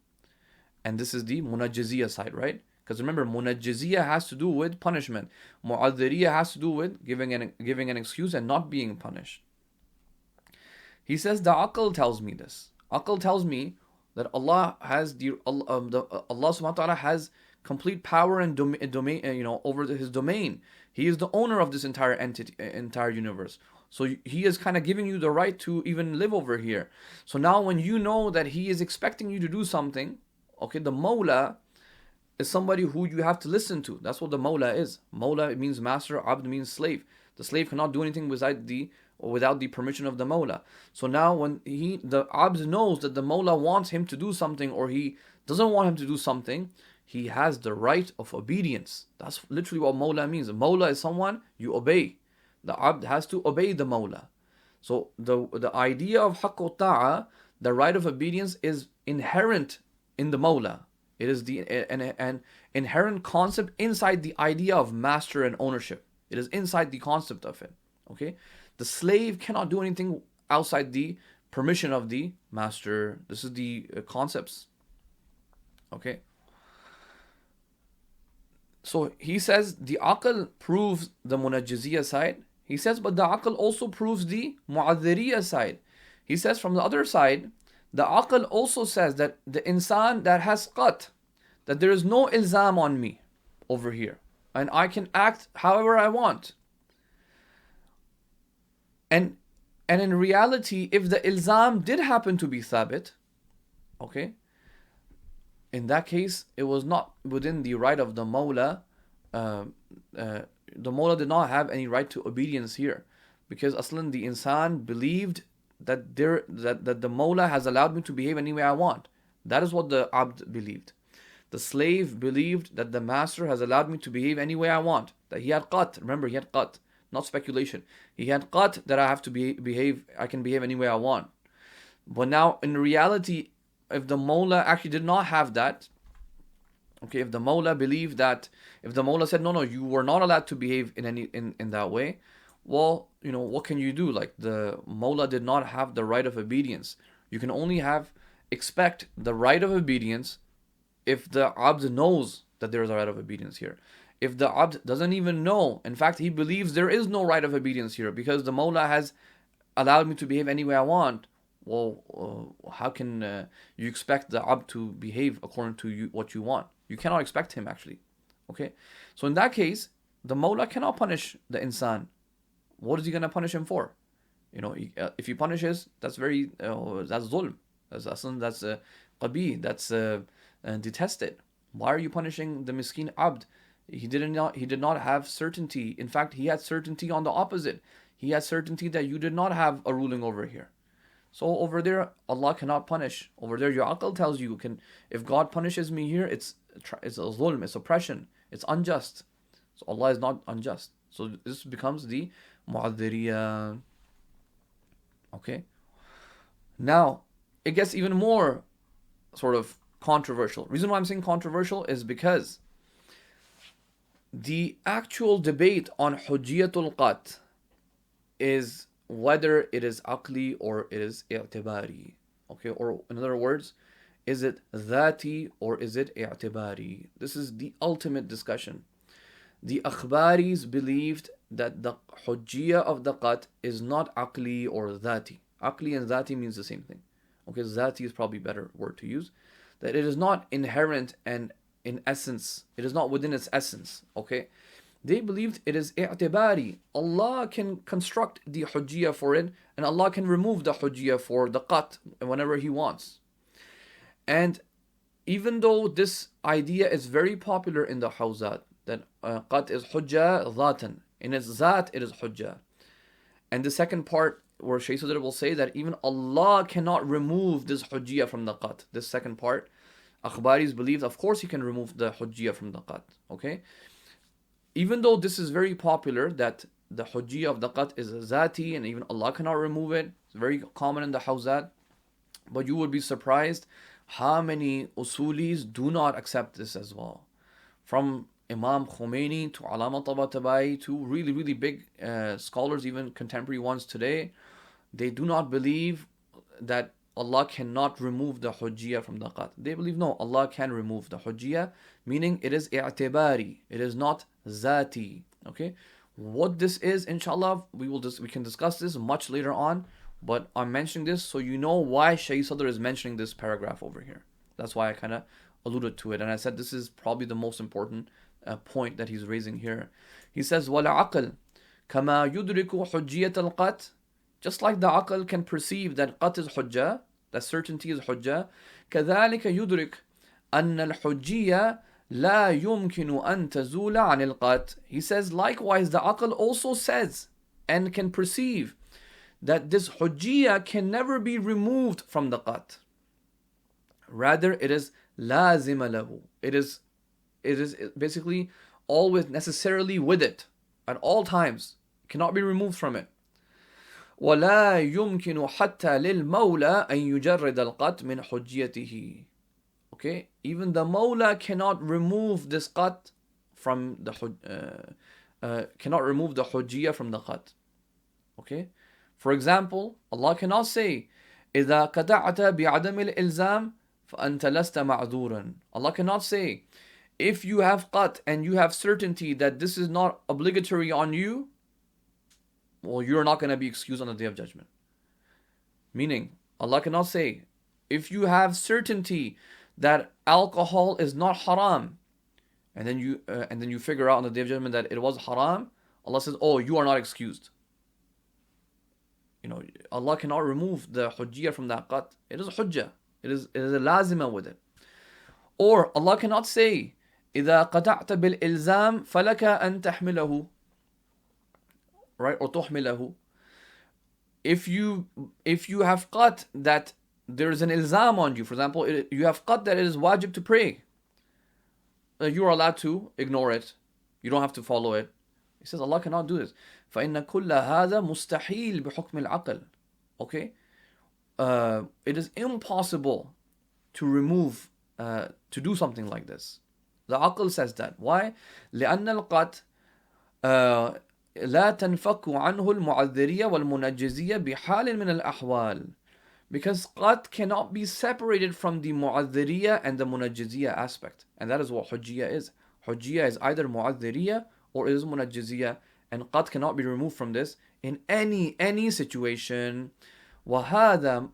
And this is the munajjiziyah side, right? Because remember, munajjiziyah has to do with punishment. Mu'adhiriyah has to do with giving an excuse and not being punished. He says, the aql tells me this. Aql tells me that Allah subhanahu wa ta'ala has complete power and domain, over His domain. He is the owner of this entire universe. So He is kind of giving you the right to even live over here. So now when you know that He is expecting you to do something, okay, the Mawla is somebody who you have to listen to. That's what the Mawla is. Mawla means master, Abd means slave. The slave cannot do anything without the permission of the Mawla. So now when the Abd knows that the Mawla wants him to do something, or he doesn't want him to do something, he has the right of obedience. That's literally what Mawla means. Mawla is someone you obey. The Abd has to obey the Mawla. So the idea of haqqu ta'a, the right of obedience is inherent in the Mawla. It is an inherent concept inside the idea of master and ownership. It is inside the concept of it. Okay? The slave cannot do anything outside the permission of the master. This is the concepts. Okay? So he says the aql proves the munajjiziyah side. He says, but the aql also proves the mu'adhiriyah side. He says from the other side, the aql also says that the insan that has qat, that there is no ilzam on me over here, and I can act however I want. And in reality, if the ilzam did happen to be thabit, okay, in that case, it was not within the right of the Mawla. The Mawla did not have any right to obedience here, because aslan the insan believed that the Mawla has allowed me to behave any way I want. That is what the abd believed. The slave believed that the master has allowed me to behave any way I want. That he had qat. Remember, he had qat, not speculation. He had qat that I have to behave. I can behave any way I want. But now, in reality, if the Mawla actually did not have that, okay, if the Mawla believed that, if the Mawla said, no, you were not allowed to behave in that way, well, what can you do? Like, the Mawla did not have the right of obedience. You can only expect the right of obedience if the abd knows that there is a right of obedience here. If the abd doesn't even know, in fact, he believes there is no right of obedience here because the Mawla has allowed me to behave any way I want, well, how can you expect the abd to behave according to what you want? You cannot expect him, actually. Okay? So in that case, the Mawla cannot punish the insan. What is he going to punish him for? If he punishes, that's that's zulm. That's qabi. That's detested. Why are you punishing the miskin abd? He did not have certainty. In fact, he had certainty on the opposite. He had certainty that you did not have a ruling over here. So over there, Allah cannot punish. Over there, your aql tells you, if God punishes me here, it's a zulm, it's oppression, it's unjust. So Allah is not unjust. So this becomes the mu'adhiriyah. Okay. Now, it gets even more sort of controversial. Reason why I'm saying controversial is because the actual debate on Hujjiyyatul Qat is whether it is aqli or it is i'tibari. Okay, or in other words, is it dhati or is it i'tibari? This is the ultimate discussion. The akhbaris believed that the hujjiyyah of the qat is not aqli or dhati. Aqli and dhati means the same thing. Okay, dhati is probably a better word to use. That it is not inherent and in essence, it is not within its essence. Okay, they believed it is i'tibari. Allah can construct the hujjiyyah for it, and Allah can remove the hujjiyyah for the qat whenever He wants. And even though this idea is very popular in the hawzat, that qat is hujjah dhatan, in its zat it is hujjah. And the second part where Shaykh Sadr will say that even Allah cannot remove this hujjiyyah from the qat. This second part, akhbaris believed, of course He can remove the hujjiyyah from the qat. Okay? Even though this is very popular, that the hujjiyyah of the qat is zati and even Allah cannot remove it, it's very common in the hawzat, but you would be surprised how many usulis do not accept this as well. From Imam Khomeini to Allama Tabatabai to really, really big scholars, even contemporary ones today, they do not believe that Allah cannot remove the hujjiyyah from the qat. They believe, no, Allah can remove the hujjiyyah, meaning it is i'tibari, it is not zati. Okay, what this is, inshallah, we can discuss this much later on, but I'm mentioning this so you know why Shaykh Sadr is mentioning this paragraph over here. That's why I kind of alluded to it, and I said this is probably the most important point that he's raising here. He says, وَالْعَقْلِ كَمَا يُدْرِكُ حُجِّيَّةَ الْقَتْ. Just like the aql can perceive that qat is hujjah, that certainty is hujjah, كذلك يدرك أن الحجية لا يمكن أن تزول عن القات. He says, likewise, the aql also says and can perceive that this hujjiyyah can never be removed from the qat. Rather, it is لازم له. It is basically always necessarily with it at all times. It cannot be removed from it. ولا يمكن حتى للمولى أن يجرد القط من حجيته. Okay, even the Mawla cannot remove this Qat from the cannot remove the Hujjiyyah from the Qat. Okay, for example, Allah cannot say إذا قطعت بعدم الإلزام فأنت لست معذورا. Allah cannot say, if you have Qat and you have certainty that this is not obligatory on you, well, you're not going to be excused on the Day of Judgment. Meaning, Allah cannot say, if you have certainty that alcohol is not haram, and then you figure out on the Day of Judgment that it was haram, Allah says, oh, you are not excused. Allah cannot remove the Hujjiyyah from that Qat. It is Hujjah. It is a lazima with it. Or Allah cannot say, إذا قطعت بالإلزام فلك أن تحمله. Right? Or تحمله. If you have Qat that there is an ilzam on you, for example, you have Qat that it is wajib to pray, you are allowed to ignore it. You don't have to follow it. He says Allah cannot do this. فإن كل هذا مستحيل بحكم العقل. Okay? It is impossible to remove, to do something like this. The aql says that. Why? لأن القط لا تنفك عنه المعذرية والمنجزية بحال من الأحوال. Because qat cannot be separated from the mu'adhiriyah and the munajjiziyah aspect. And that is what Hujjiyyah is. Hujjiyyah is either mu'adhiriyah or it is munajjiziyah. And qat cannot be removed from this in any situation. وَهَذَا,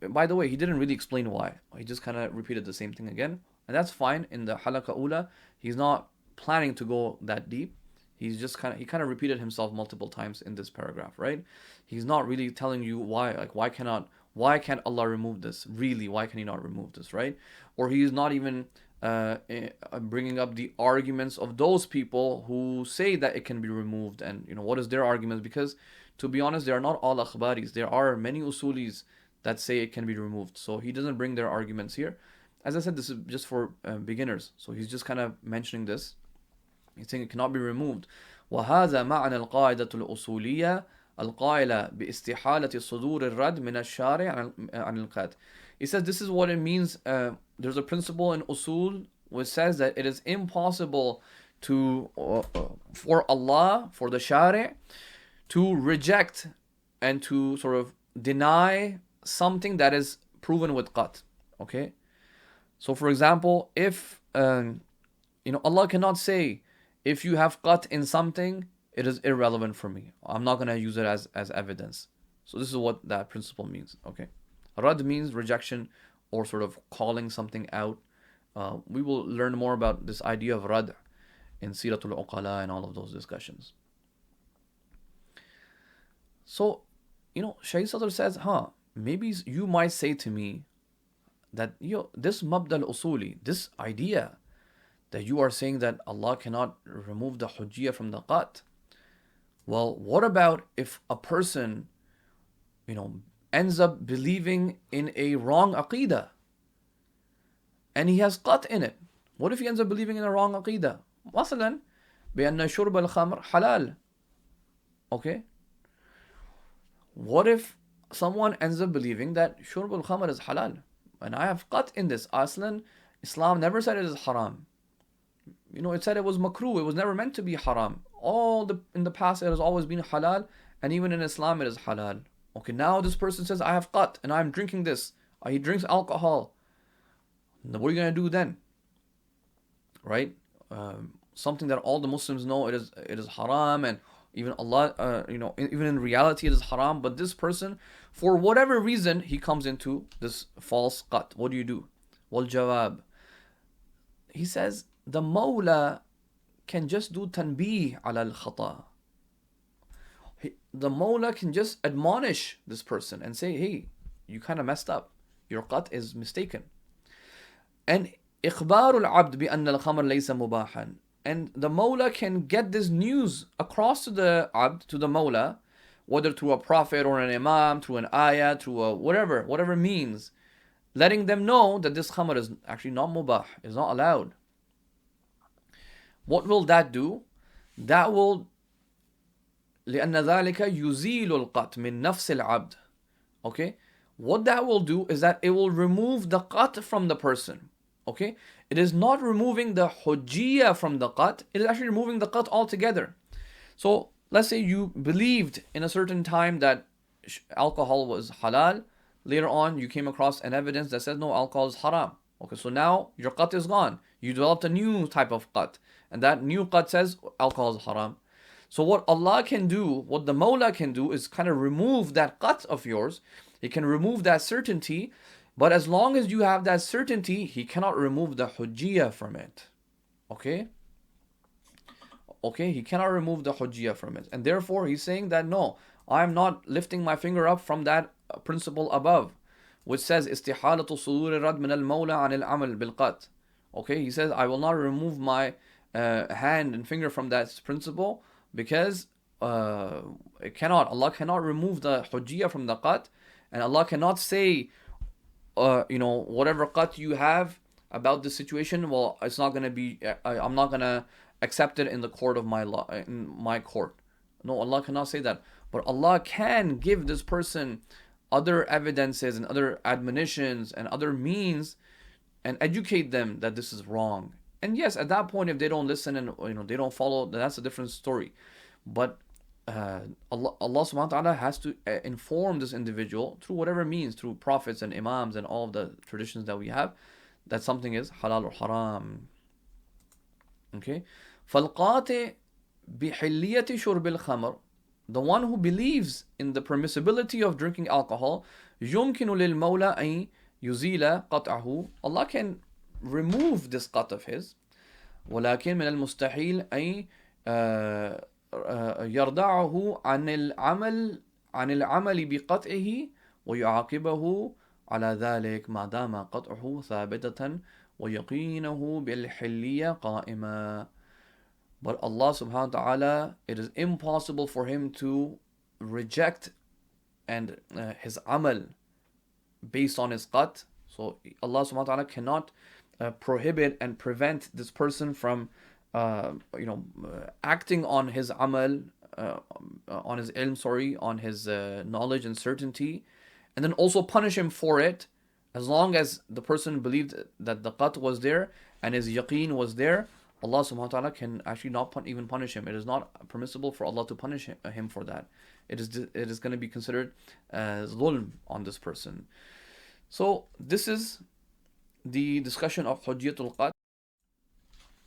by the way, he didn't really explain why. He just kind of repeated the same thing again. And that's fine. In the Halaqa Ula, he's not planning to go that deep. He's just kind of repeated himself multiple times in this paragraph, right? He's not really telling you why, like why can't Allah remove this? Really, why can He not remove this, right? Or He is not even bringing up the arguments of those people who say that it can be removed, and what is their arguments? Because to be honest, they are not all akhbaris. There are many usulis that say it can be removed. So he doesn't bring their arguments here. As I said, this is just for beginners. So he's just kind of mentioning this. He's saying it cannot be removed. وهذا معنى القاعدة الأصولية القائلة باستحالة صدور الرد من الشارع عن القات. He says this is what it means. There's a principle in Usul which says that it is impossible for Allah, for the Shari', to reject and to sort of deny something that is proven with Qat. Okay? So for example, if Allah cannot say, if you have Qat in something, it is irrelevant for me. I'm not going to use it as evidence. So this is what that principle means. Okay. Rad means rejection or sort of calling something out. We will learn more about this idea of Rad in Siratul Uqala and all of those discussions. So, Shaykh Sadr says, maybe you might say to me that this mabda al-usuli, this idea that you are saying that Allah cannot remove the Hujjiyyah from the Qat. Well, what about if a person, ends up believing in a wrong aqidah and he has Qat in it? What if he ends up believing in a wrong aqidah? مثلا بأن شرب الخمر حلال. Okay? What if someone ends up believing that shurb al-khamr is halal? And I have Qat in this. Aslan, Islam never said it is haram. It said it was makruh. It was never meant to be haram. In the past, it has always been halal, and even in Islam, it is halal. Okay, now this person says, I have Qat, and I'm drinking this. He drinks alcohol. What are you going to do then? Right? Something that all the Muslims know it is haram, and even Allah, even in reality, it is haram. But this person, for whatever reason, he comes into this false Qat. What do you do? Wal jawab. He says, the Mawla can just do tanbih ala al-khata. The Mawla can just admonish this person and say, hey, you kind of messed up. Your Qat is mistaken. And إخبار العبد بأن الخمر ليس مباحا. And the Mawla can get this news across to the Abd, to the Mawla, whether through a prophet or an imam, through an ayah, through a whatever means, letting them know that this khamr is actually not mubah, is not allowed. What will that do? That will لأن ذلك يزيل القط من نفس العبد. Okay, what that will do is that it will remove the qat from the person. Okay, it is not removing the hujjiyyah from the qat, it is actually removing the qat altogether. So let's say you believed in a certain time that alcohol was halal. Later on, you came across an evidence that says no, alcohol is haram. Okay, so now your qat is gone. You developed a new type of qat, and that new qat says alcohol is haram. So what Allah can do, what the Mawla can do, is kind of remove that qat of yours. He can remove that certainty, but as long as you have that certainty, He cannot remove the hujjiyyah from it. Okay? Okay, He cannot remove the hujjiyyah from it. And therefore, He's saying that no, I'm not lifting my finger up from that principle above, which says استحالة صدور الرد من المولى عن العمل بالقط. Okay, He says I will not remove my hand and finger from that principle because it cannot. Allah cannot remove the hujjiyyah from the qat, and Allah cannot say, whatever qat you have about this situation, well, it's not gonna be. I'm not gonna accept it in the court of my law, in my court. No, Allah cannot say that. But Allah can give this person other evidences and other admonitions and other means and educate them that this is wrong. And yes, at that point, if they don't listen and they don't follow, then that's a different story. But Allah subhanahu wa ta'ala has to inform this individual through whatever means, through prophets and imams and all of the traditions that we have, that something is halal or haram. Okay? فَالْقَاتِ بِحِلِّيَةِ شُرْبِ الْخَمْرِ, the one who believes in the permissibility of drinking alcohol, يُمْكِنُ لِلْمَوْلَى أَن يُزِيلَ قَطْعَهُ, Allah can remove this qat of his. ولكن من المستحيل أن يردعه عن العمل بقطعه ويعاقبه على ذلك ما دام قطعه ثابتة ويقينه بالحلية قائما. But Allah subhanahu wa ta'ala, it is impossible for Him to reject and his amal based on his qat. So Allah subhanahu wa ta'ala cannot prohibit and prevent this person from acting on his amal, on his ilm, on his knowledge and certainty, and then also punish him for it, as long as the person believed that the qat was there and his yaqeen was there. Allah subhanahu wa ta'ala can actually not even punish him. It is not permissible for Allah to punish him for that. It is going to be considered zulm on this person. So this is the discussion of Hujjiyatul Qat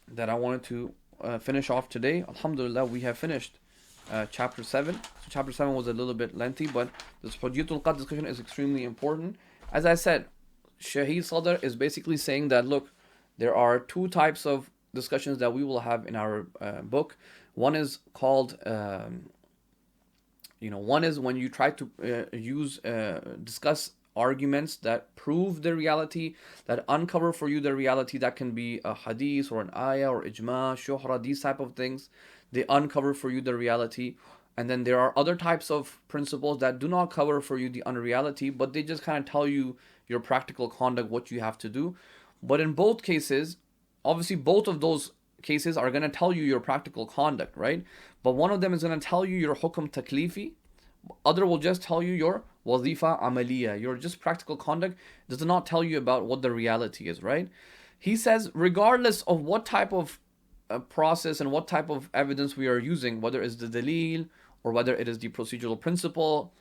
that I wanted to finish off today. Alhamdulillah, we have finished chapter 7. So chapter 7 was a little bit lengthy, but this Hujjiyatul Qat discussion is extremely important. As I said, Shahid Sadr is basically saying that, look, there are two types of discussions that we will have in our book. One is called, one is when you try to discuss arguments that prove the reality, that uncover for you the reality. That can be a hadith or an ayah or ijma, shuhra, these type of things. They uncover for you the reality. And then there are other types of principles that do not cover for you the unreality, but they just kind of tell you your practical conduct, what you have to do. But in both cases, obviously both of those cases are going to tell you your practical conduct, right? But one of them is going to tell you your hukum taklifi. Other will just tell you your wazifa amaliya, your just practical conduct. Does not tell you about what the reality is, right? He says, regardless of what type of process and what type of evidence we are using, whether it's the dalil or whether it is the procedural principle,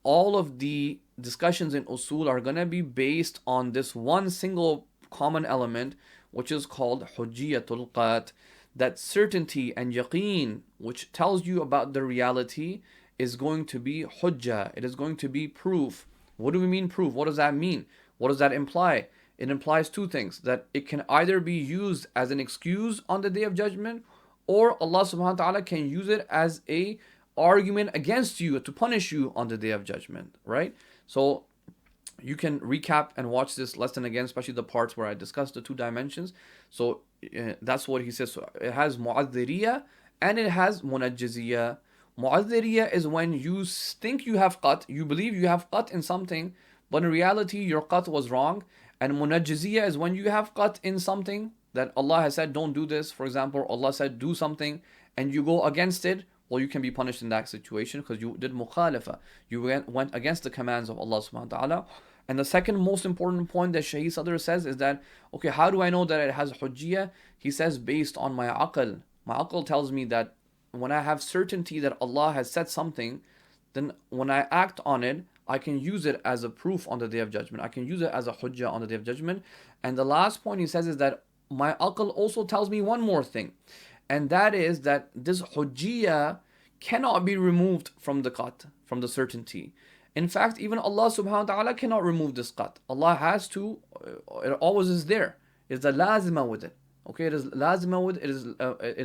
all of the discussions in usul are going to be based on this one single common element, which is called Hujjiyatul Qat. That certainty and yaqeen, which tells you about the reality, is going to be hujjah. It is going to be proof. What do we mean proof? What does that mean? What does that imply? It implies two things: that it can either be used as an excuse on the Day of Judgment, or Allah subhanahu wa ta'ala can use it as a argument against you to punish you on the Day of Judgment, right? So you can recap and watch this lesson again, especially the parts where I discussed the two dimensions. So that's what he says. So it has mu'adhiriyah and it has munajjiziyah. Mu'adhiriyah is when you think you have qat, you believe you have qat in something, but in reality your qat was wrong. And munajjiziyah is when you have qat in something that Allah has said don't do this. For example, Allah said do something and you go against it well, you can be punished in that situation because you did mukhalafa. You went against the commands of Allah subhanahu wa ta'ala. And the second most important point that Shaykh Sadr says is that, okay, how do I know that it has hujjiyyah? He says, based on my aql. My aql tells me that when I have certainty that Allah has said something, then when I act on it, I can use it as a proof on the Day of Judgment. I can use it as a hujjah on the Day of Judgment. And the last point he says is that my aql also tells me one more thing. And that is that this hujjiyyah cannot be removed from the qat, from the certainty. In fact, even Allah subhanahu wa ta'ala cannot remove this qat. Allah has to, it always is there. It's a lazima with it. Okay, it is lazima with it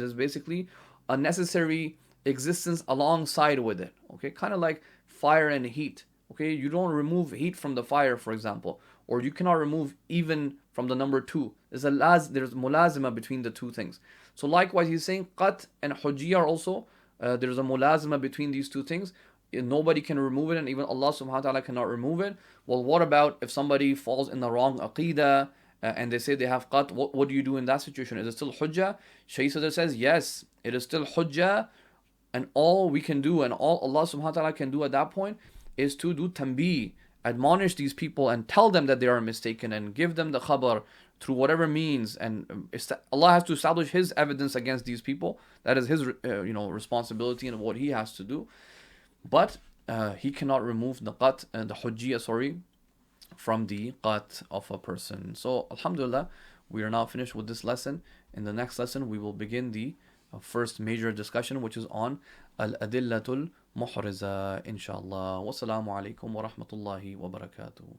is basically a necessary existence alongside with it. Okay, kind of like fire and heat. Okay, you don't remove heat from the fire, for example, or you cannot remove even from the number two. There's mulazima between the two things. So likewise, he's saying qat and hujjiyyah also, there's a mulazima between these two things. Nobody can remove it, and even Allah subhanahu wa ta'ala cannot remove it. Well, what about if somebody falls in the wrong aqidah and they say they have qat? What do you do in that situation? Is it still hujjah? Shaykh Sadr says, yes, it is still hujjah, and all we can do and all Allah subhanahu wa ta'ala can do at that point is to do tanbih, admonish these people and tell them that they are mistaken and give them the khabar through whatever means. And Allah has to establish His evidence against these people. That is His responsibility and what He has to do. But He cannot remove the qat and the hujjiyyah, from the qat of a person. So alhamdulillah, we are now finished with this lesson. In the next lesson, we will begin the first major discussion, which is on al-adillatul muhriza, inshallah. Wassalamu alaikum wa rahmatullahi wa barakatuh.